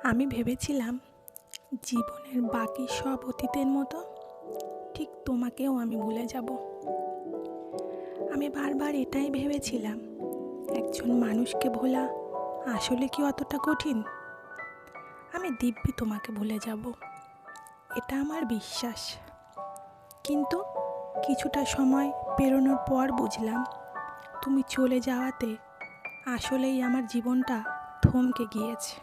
আমি ভেবেছিলাম জীবনের বাকি সব অতীতের মতো ঠিক তোমাকেও আমি ভুলে যাব। আমি বারবার এটাই ভেবেছিলাম, একজন মানুষকে ভোলা আসলে কি অতটা কঠিন? আমি দিব্যি তোমাকে ভুলে যাব, এটা আমার বিশ্বাস। কিন্তু কিছুটা সময় পেরোনোর পর বুঝলাম, তুমি চলে যাওয়াতে আসলেই আমার জীবনটা থমকে গিয়েছে।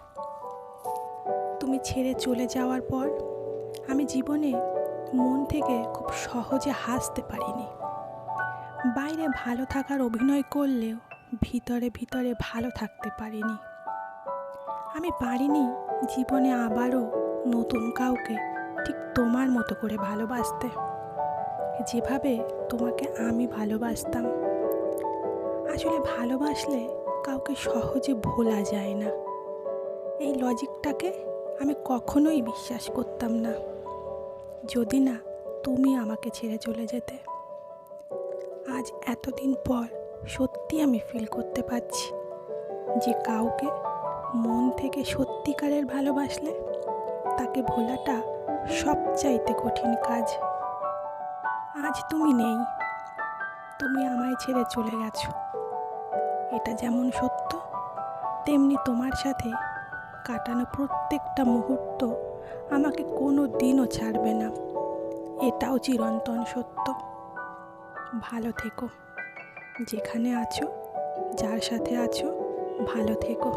তুমি ছেড়ে চলে যাওয়ার পর আমি জীবনে মন থেকে খুব সহজে হাসতে পারিনি। বাইরে ভালো থাকার অভিনয় করলেও ভিতরে ভিতরে ভালো থাকতে পারিনি। আমি পারিনি জীবনে আবারও নতুন কাউকে ঠিক তোমার মতো করে ভালোবাসতে, যেভাবে তোমাকে আমি ভালোবাসতাম। আসলে ভালোবাসলে কাউকে সহজে ভোলা যায় না, এই লজিকটাকে আমি কখনোই বিশ্বাস করতাম না, যদি না তুমি আমাকে ছেড়ে চলে যেতে। আজ এতদিন পর সত্যি আমি ফিল করতে পারছি যে কাউকে মন থেকে সত্যিকারের ভালোবাসলে তাকে ভোলাটা সবচাইতে কঠিন কাজ। আজ তুমি নেই, তুমি আমায় ছেড়ে চলে গেছো, এটা যেমন সত্য, তেমনি তোমার সাথে কাটানো প্রত্যেকটা মুহূর্ত আমাকে কোনো দিনও ছাড়বে না, এটাও চিরন্তন সত্য। ভালো থেকো, যেখানে আছো, যার সাথে আছো, ভালো থেকো।